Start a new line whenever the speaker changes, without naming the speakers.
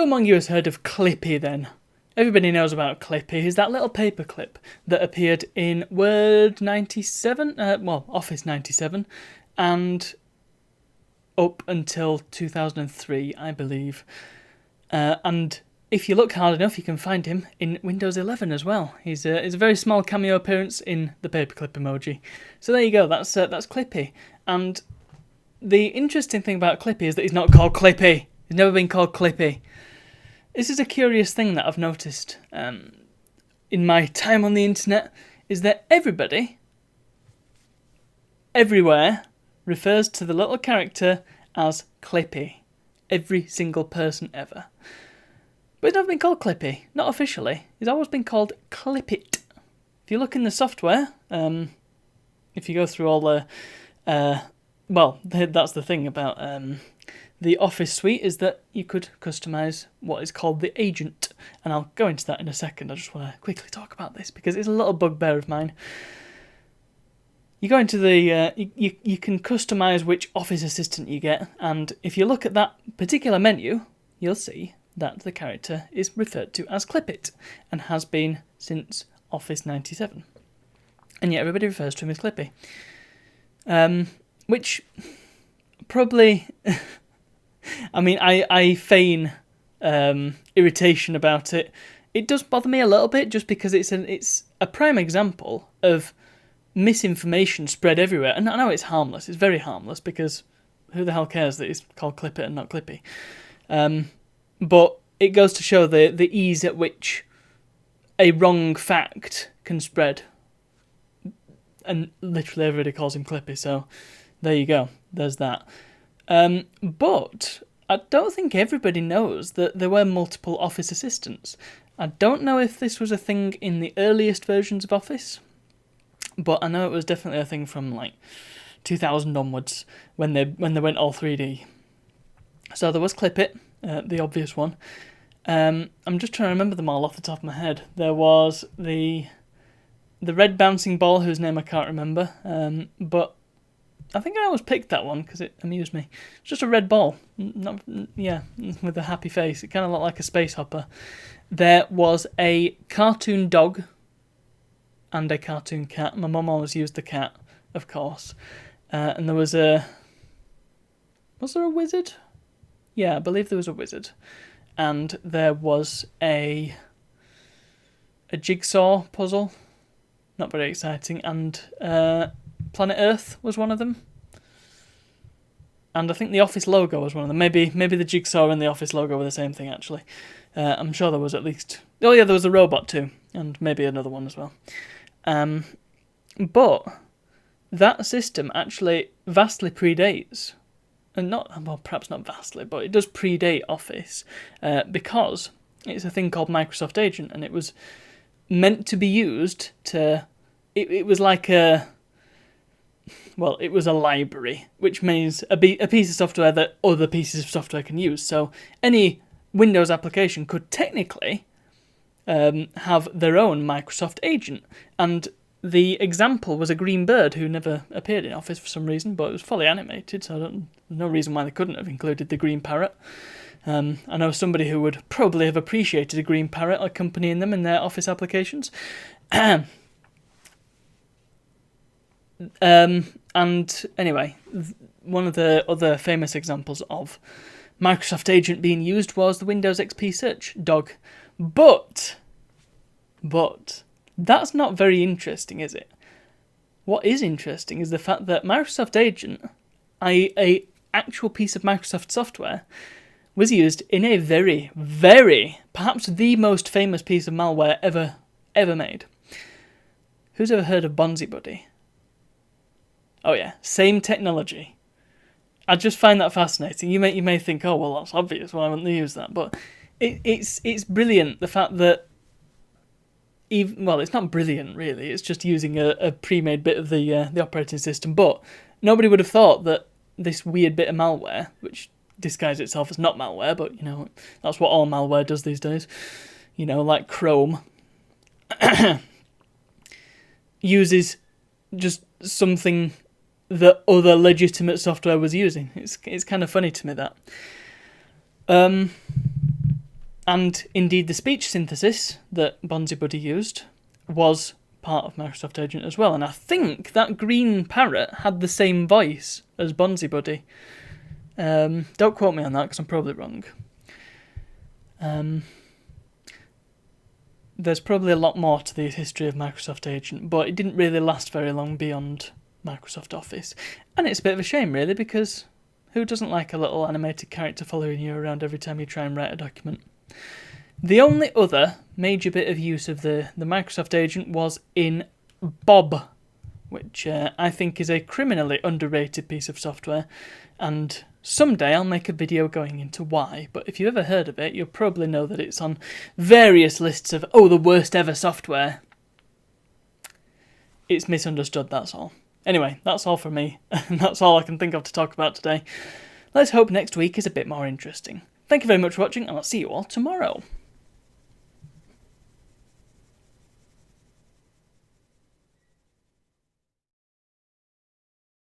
Who among you has heard of Clippy then? Everybody knows about Clippy. He's that little paperclip that appeared in Word 97, Office 97, and up until 2003, I believe. And if you look hard enough, you can find him in Windows 11 as well. He's a very small cameo appearance in the paperclip emoji. So there you go. That's Clippy. And the interesting thing about Clippy is that he's not called Clippy. He's never been called Clippy. This is a curious thing that I've noticed in my time on the internet, is that everybody, everywhere, refers to the little character as Clippy. Every single person ever. But he's never been called Clippy, not officially. He's always been called Clippit. If you look in the software, if you go through all the... that's the thing about the Office suite, is that you could customise what is called the agent. And I'll go into that in a second. I just want to quickly talk about this because it's a little bugbear of mine. You go into the... you can customise which Office assistant you get, and if you look at that particular menu, you'll see that the character is referred to as Clippit, and has been since Office 97. And yet everybody refers to him as Clippy. Which probably... I mean, I feign irritation about it. It does bother me a little bit, just because it's a prime example of misinformation spread everywhere. And I know it's harmless. It's very harmless, because who the hell cares that it's called Clippit and not Clippy? But it goes to show the ease at which a wrong fact can spread. And literally everybody calls him Clippy, so there you go. There's that. But I don't think everybody knows that there were multiple Office assistants. I don't know if this was a thing in the earliest versions of Office, but I know it was definitely a thing from like 2000 onwards when they went all 3D. So there was Clippit, the obvious one. I'm just trying to remember them all off the top of my head. There was the red bouncing ball, whose name I can't remember, but I think I always picked that one because it amused me. It's just a red ball, with a happy face. It kind of looked like a space hopper. There was a cartoon dog and a cartoon cat. My mum always used the cat, of course. And there was a... Was there a wizard? Yeah, I believe there was a wizard. And there was a jigsaw puzzle. Not very exciting. And Planet Earth was one of them. And I think the Office logo was one of them. Maybe the jigsaw and the Office logo were the same thing, actually. I'm sure there was at least... Oh yeah, there was a robot too. And maybe another one as well. But that system actually vastly predates... And perhaps not vastly, but it does predate Office. Because it's a thing called Microsoft Agent. And it was meant to be used to... It was like a... Well, it was a library, which means a piece of software that other pieces of software can use. So any Windows application could technically have their own Microsoft agent. And the example was a green bird who never appeared in Office for some reason, but it was fully animated, so there's no reason why they couldn't have included the green parrot. I know somebody who would probably have appreciated a green parrot accompanying them in their Office applications. And anyway, one of the other famous examples of Microsoft Agent being used was the Windows XP search dog. But that's not very interesting, is it? What is interesting is the fact that Microsoft Agent, a actual piece of Microsoft software, was used in a very, very, perhaps the most famous piece of malware ever made. Who's ever heard of BonziBuddy? Oh yeah, same technology. I just find that fascinating. You may think, oh well, that's obvious. Why wouldn't they use that? But it's brilliant. The fact that it's not brilliant really. It's just using a pre-made bit of the operating system. But nobody would have thought that this weird bit of malware, which disguises itself as not malware, but that's what all malware does these days. Like Chrome, uses just something that other legitimate software was using. It's kind of funny to me that. And indeed, the speech synthesis that BonziBuddy used was part of Microsoft Agent as well. And I think that green parrot had the same voice as BonziBuddy. Don't quote me on that because I'm probably wrong. There's probably a lot more to the history of Microsoft Agent, but it didn't really last very long beyond Microsoft Office. And it's a bit of a shame, really, because who doesn't like a little animated character following you around every time you try and write a document? The only other major bit of use of the Microsoft Agent was in Bob, which I think is a criminally underrated piece of software, and someday I'll make a video going into why, but if you've ever heard of it, you'll probably know that it's on various lists of, the worst ever software. It's misunderstood, that's all. Anyway, that's all from me, and that's all I can think of to talk about today. Let's hope next week is a bit more interesting. Thank you very much for watching, and I'll see you all tomorrow.